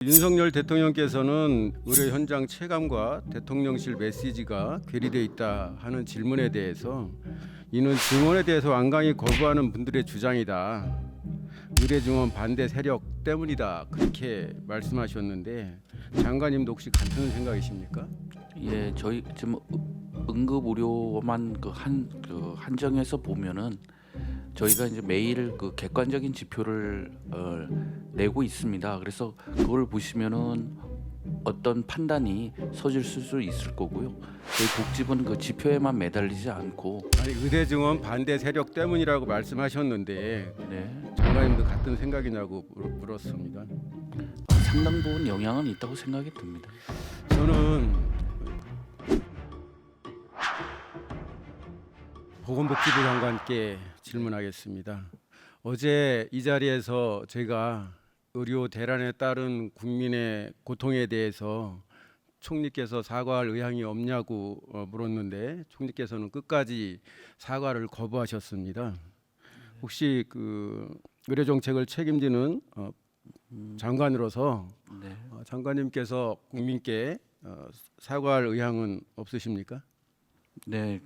윤석열 대통령께서는 의료 현장 체감과 대통령실 메시지가 괴리돼 있다 하는 질문에 대해서 이는 증언에 대해서 완강히 거부하는 분들의 주장이다. 의대 증언 반대 세력 때문이다. 그렇게 말씀하셨는데 장관님도 혹시 같은 생각이십니까? 예, 저희 지금 응급 의료만 한정해서 보면은 저희가 이제 매일 그 객관적인 지표를 내고 있습니다. 그래서 그걸 보시면은 어떤 판단이 서질 수 있을 거고요. 저희 복지부는 그 지표에만 매달리지 않고 아니 의대 증언 반대 세력 때문이라고 말씀하셨는데 네, 장관님도 같은 생각이냐고 물었습니다. 상당 부분 영향은 있다고 생각이 듭니다. 저는 보건복지부 장관께 질문하겠습니다. 어제 이 자리에서 제가 의료 대란에 따른 국민의 고통에 대해서 총리께서 사과할 의향이 없냐고 물었는데 총리께서는 끝까지 사과를 거부하셨습니다. 혹시 그 의료 정책을 책임지는 장관으로서 네, 장관님께서 국민께 사과할 의향은 없으십니까? 네,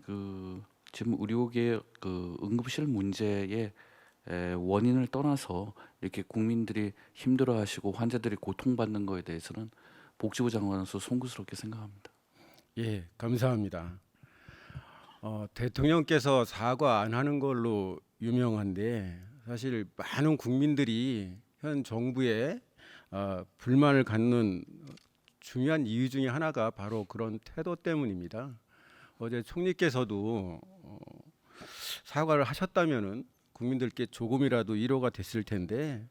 지금 의료계 응급실 문제의 원인을 떠나서 이렇게 국민들이 힘들어하시고 환자들이 고통받는 거에 대해서는 복지부 장관으로서 송구스럽게 생각합니다. 예, 감사합니다. 대통령께서 사과 안 하는 걸로 유명한데 사실 많은 국민들이 현 정부에 불만을 갖는 중요한 이유 중에 하나가 바로 그런 태도 때문입니다. 어제 총리께서도 사과를 하셨다면은 국민들께 조금이라도 위로가 됐을 텐데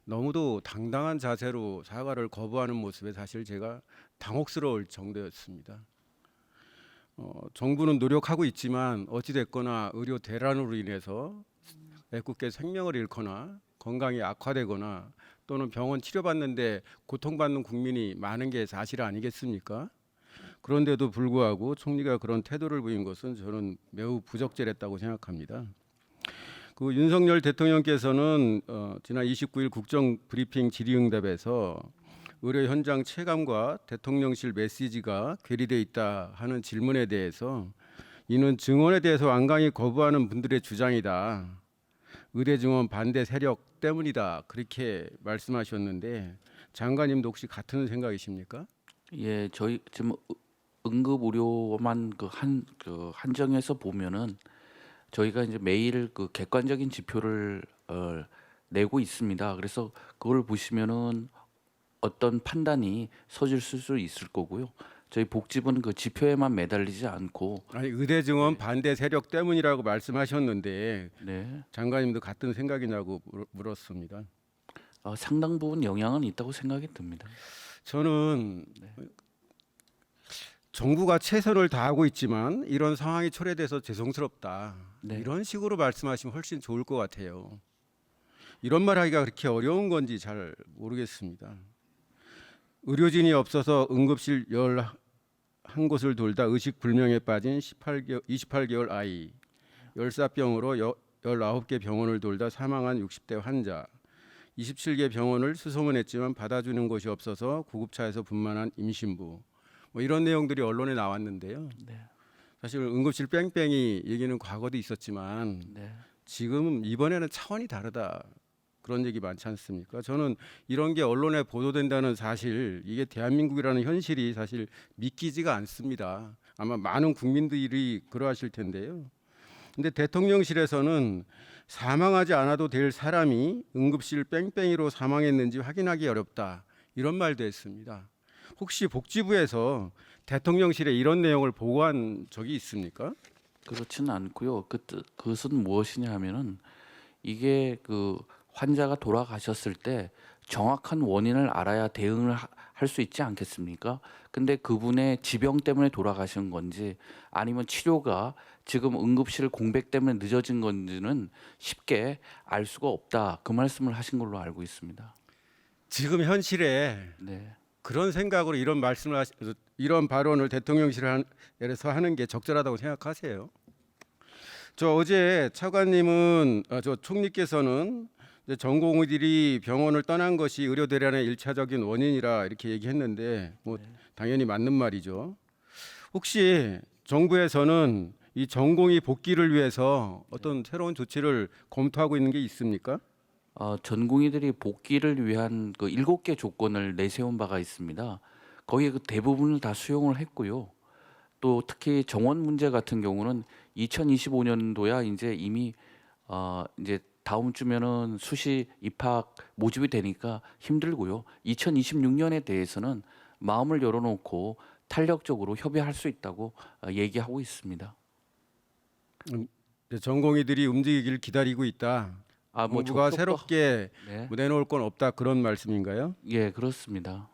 너무도 당당한 자세로 사과를 거부하는 모습에 사실 제가 당혹스러울 정도였습니다. 정부는 노력하고 있지만 어찌 됐거나 의료 대란으로 인해서 애꿎게 생명을 잃거나 건강이 악화되거나 또는 병원 치료받는데 고통받는 국민이 많은 게 사실 아니겠습니까? 그런데도 불구하고 총리가 그런 태도를 보인 것은 저는 매우 부적절했다고 생각합니다. 그 윤석열 대통령께서는 지난 29일 국정 브리핑 질의응답에서 의료 현장 체감과 대통령실 메시지가 괴리돼 있다 하는 질문에 대해서 이는 증언에 대해서 완강히 거부하는 분들의 주장이다. 의대 증언 반대 세력 때문이다. 그렇게 말씀하셨는데 장관님도 혹시 같은 생각이십니까? 예, 저희 지금 응급 의료만 한정해서 보면은 저희가 이제 매일 그 객관적인 지표를 내고 있습니다. 그래서 그걸 보시면은 어떤 판단이 서질 수 있을 거고요. 저희 복지부는 그 지표에만 매달리지 않고 아니 의대 증언 반대 세력 때문이라고 말씀하셨는데 네, 장관님도 같은 생각이냐고 물었습니다. 상당 부분 영향은 있다고 생각이 듭니다. 저는 정부가 최선을 다하고 있지만 이런 상황이 초래돼서 죄송스럽다. 네. 이런 식으로 말씀하시면 훨씬 좋을 것 같아요. 이런 말 하기가 그렇게 어려운 건지 잘 모르겠습니다. 의료진이 없어서 응급실 11곳을 돌다 의식 불명에 빠진 28개월 아이, 열사병으로 19개 병원을 돌다 사망한 60대 환자, 27개 병원을 수소문했지만 받아주는 곳이 없어서 구급차에서 분만한 임신부, 뭐 이런 내용들이 언론에 나왔는데요. 네. 사실 응급실 뺑뺑이 얘기는 과거도 있었지만 네. 지금 이번에는 차원이 다르다. 그런 얘기 많지 않습니까? 저는 이런 게 언론에 보도된다는 사실, 이게 대한민국이라는 현실이 사실 믿기지가 않습니다. 아마 많은 국민들이 그러하실 텐데요. 근데 대통령실에서는 사망하지 않아도 될 사람이 응급실 뺑뺑이로 사망했는지 확인하기 어렵다. 이런 말도 했습니다. 혹시 복지부에서 대통령실에 이런 내용을 보고한 적이 있습니까? 그렇지는 않고요. 그것은 무엇이냐 하면은 이게 환자가 돌아가셨을 때 정확한 원인을 알아야 대응을 할 수 있지 않겠습니까? 근데 그분의 지병 때문에 돌아가신 건지 아니면 치료가 지금 응급실 공백 때문에 늦어진 건지는 쉽게 알 수가 없다. 그 말씀을 하신 걸로 알고 있습니다. 지금 현실에 네. 그런 생각으로 이런 발언을 대통령실에서 하는 게 적절하다고 생각하세요? 저 어제 차관님은 저 총리께서는 이제 전공의들이 병원을 떠난 것이 의료 대란의 일차적인 원인이라 이렇게 얘기했는데 뭐 당연히 맞는 말이죠. 혹시 정부에서는 이 전공의 복귀를 위해서 어떤 새로운 조치를 검토하고 있는 게 있습니까? 전공의들이 복귀를 위한 그 7개 조건을 내세운 바가 있습니다. 거기에 그 대부분을 다 수용을 했고요. 또 특히 정원 문제 같은 경우는 2025년도야 이제 이미 이제 다음 주면은 수시 입학 모집이 되니까 힘들고요. 2026년에 대해서는 마음을 열어놓고 탄력적으로 협의할 수 있다고 얘기하고 있습니다. 이제 전공의들이 움직이기를 기다리고 있다. 뭐 정부가 접촉도- 새롭게 네. 뭐 내놓을 건 없다 그런 말씀인가요? 예, 그렇습니다.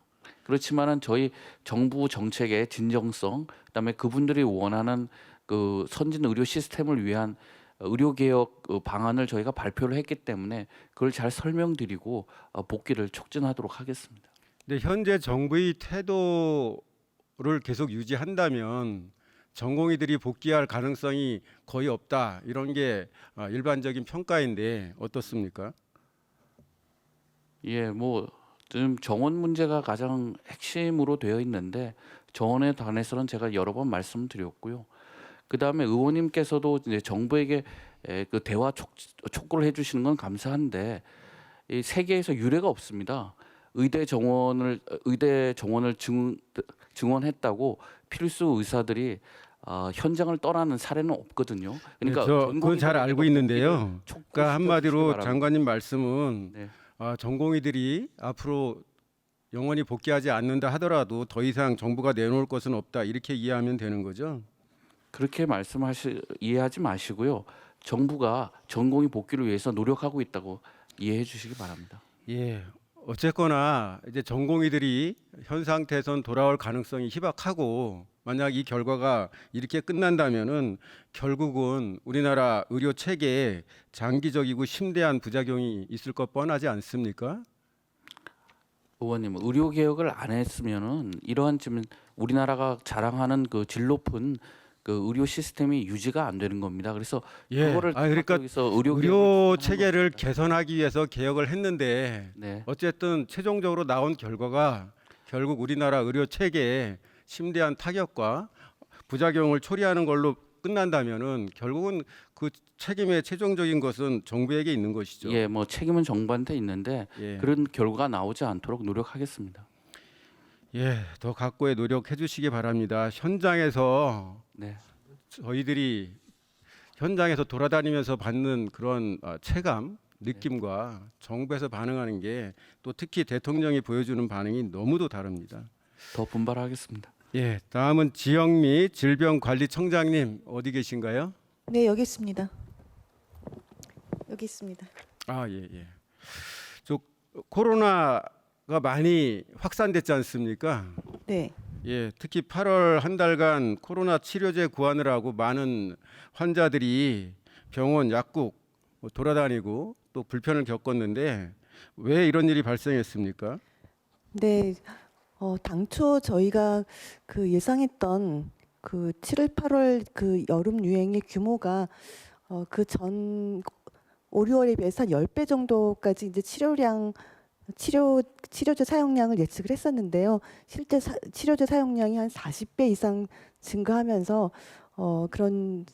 그렇지만은 저희 정부 정책의 진정성, 그다음에 그분들이 원하는 그 선진 의료 시스템을 위한 의료 개혁 방안을 저희가 발표를 했기 때문에 그걸 잘 설명드리고 복귀를 촉진하도록 하겠습니다. 근데 현재 정부의 태도를 계속 유지한다면 전공의들이 복귀할 가능성이 거의 없다 이런 게 일반적인 평가인데 어떻습니까? 예, 뭐 지금 정원 문제가 가장 핵심으로 되어 있는데 정원에 관해서는 제가 여러 번 말씀드렸고요. 그다음에 의원님께서도 이제 정부에게 그 대화 촉구를 해주시는 건 감사한데 이 세계에서 유례가 없습니다. 의대 정원을 증원했다고 필수 의사들이 현장을 떠나는 사례는 없거든요. 그러니까 그건 잘 알고 있는데요. 그러니까 한마디로 바랍니다. 장관님 말씀은 네. 전공의들이 앞으로 영원히 복귀하지 않는다 하더라도 더 이상 정부가 내놓을 것은 없다 이렇게 이해하면 되는 거죠. 그렇게 이해하지 마시고요. 정부가 전공의 복귀를 위해서 노력하고 있다고 이해해 주시기 바랍니다. 예. 어쨌거나 이제 전공의들이 현 상태에선 돌아올 가능성이 희박하고 만약 이 결과가 이렇게 끝난다면은 결국은 우리나라 의료 체계에 장기적이고 심대한 부작용이 있을 것 뻔하지 않습니까? 의원님, 의료 개혁을 안 했으면은 이러한 지금 우리나라가 자랑하는 그 질 높은 그 의료 시스템이 유지가 안 되는 겁니다. 그래서 그거를 그러니까 여기서 의료 의료 개혁을 체계를 개선하기 위해서 개혁을 했는데 네. 어쨌든 최종적으로 나온 결과가 결국 우리나라 의료 체계에 심대한 타격과 부작용을 초래하는 걸로 끝난다면은 결국은 그 책임의 최종적인 것은 정부에게 있는 것이죠. 예, 뭐 책임은 정부한테 있는데 예. 그런 결과가 나오지 않도록 노력하겠습니다. 예, 더 각고의 노력해 주시기 바랍니다. 현장에서 네. 저희들이 현장에서 돌아다니면서 받는 그런 체감, 느낌과 정부에서 반응하는 게 또 특히 대통령이 보여주는 반응이 너무도 다릅니다. 더 분발하겠습니다. 예, 다음은 지영미 질병관리청장님 어디 계신가요? 네, 여기 있습니다. 여기 있습니다. 예, 예. 저 코로나가 많이 확산됐지 않습니까? 네. 예, 특히 8월 한 달간 코로나 치료제 구하느라고 많은 환자들이 병원, 약국 돌아다니고 또 불편을 겪었는데 왜 이런 일이 발생했습니까? 네. 당초 저희가 그 예상했던 그 7월, 8월 그 여름 유행의 규모가 그 전 5, 6월에 비해서 한 10배 정도까지 이제 치료제 사용량을 예측을 했었는데요. 실제 치료제 사용량이 한 40배 이상 증가하면서 그런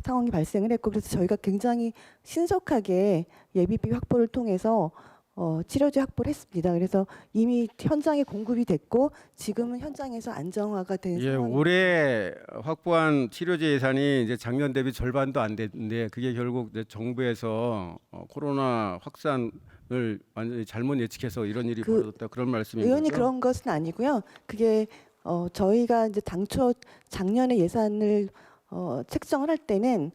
상황이 발생을 했고, 그래서 저희가 굉장히 신속하게 예비비 확보를 통해서 치료제 확보를 했습니다. 그래서 이미 현장에 공급이 됐고 지금은 현장에서 안정화가 된 예, 상황입니다. 올해 확보한 치료제 예산이 이제 작년 대비 절반도 안 됐는데 그게 결국 이제 정부에서 코로나 확산을 완전히 잘못 예측해서 이런 일이 벌어졌다 그런 말씀인 의원이 거죠? 그런 것은 아니고요. 그게 저희가 이제 당초 작년에 예산을 책정을 할 때는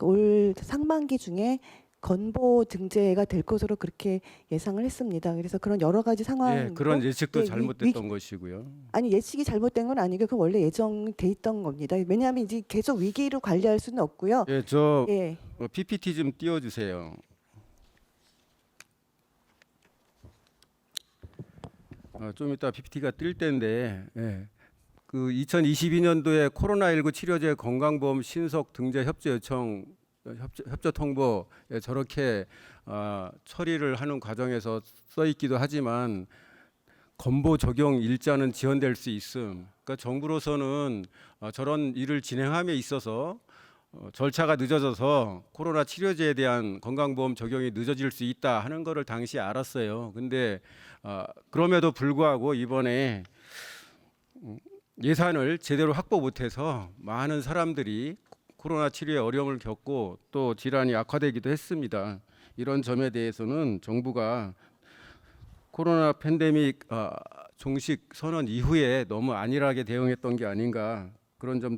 올 상반기 중에 건보 등재가 될 것으로 그렇게 예상을 했습니다. 그래서 그런 여러 가지 상황, 예, 그런 예측도 예, 잘못됐던 것이고요. 아니 예측이 잘못된 건 아니고 그 원래 예정돼 있던 겁니다. 왜냐하면 이제 계속 위기를 관리할 수는 없고요. 예, 저 예, PPT 좀 띄워주세요. 좀 이따 PPT가 뜰 텐데, 예. 그 2022년도에 코로나19 치료제 건강보험 신속 등재 협조 요청 협조통보에 저렇게 처리를 하는 과정에서 써 있기도 하지만 건보 적용 일자는 지연될 수 있음. 그러니까 정부로서는 저런 일을 진행함에 있어서 절차가 늦어져서 코로나 치료제에 대한 건강보험 적용이 늦어질 수 있다 하는 거를 당시에 알았어요. 근데 그럼에도 불구하고 이번에 예산을 제대로 확보 못해서 많은 사람들이 코로나 치료에 어려움을 겪고 또 질환이 악화되기도 했습니다. 이런 점에 대해서는 정부가 코로나 팬데믹 종식 선언 이후에 너무 안일하게 대응했던 게 아닌가, 그런 점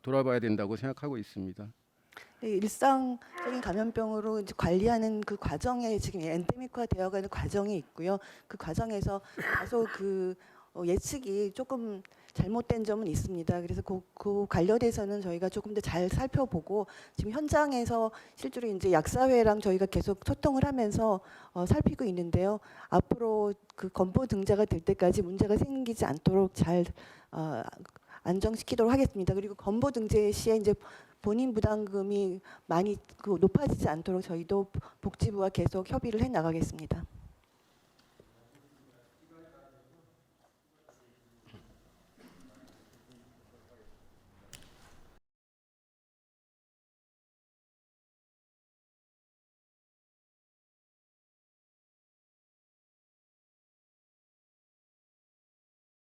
돌아봐야 된다고 생각하고 있습니다. 네, 일상적인 감염병으로 이제 관리하는 그 과정에 지금 엔데믹화 되어가는 과정이 있고요. 그 과정에서 다소 그 예측이 조금 잘못된 점은 있습니다. 그래서 그 관련해서는 저희가 조금 더 잘 살펴보고 지금 현장에서 실제로 이제 약사회랑 저희가 계속 소통을 하면서 살피고 있는데요. 앞으로 그 건보 등재가 될 때까지 문제가 생기지 않도록 잘 안정시키도록 하겠습니다. 그리고 건보 등재 시에 이제 본인 부담금이 많이 높아지지 않도록 저희도 복지부와 계속 협의를 해 나가겠습니다.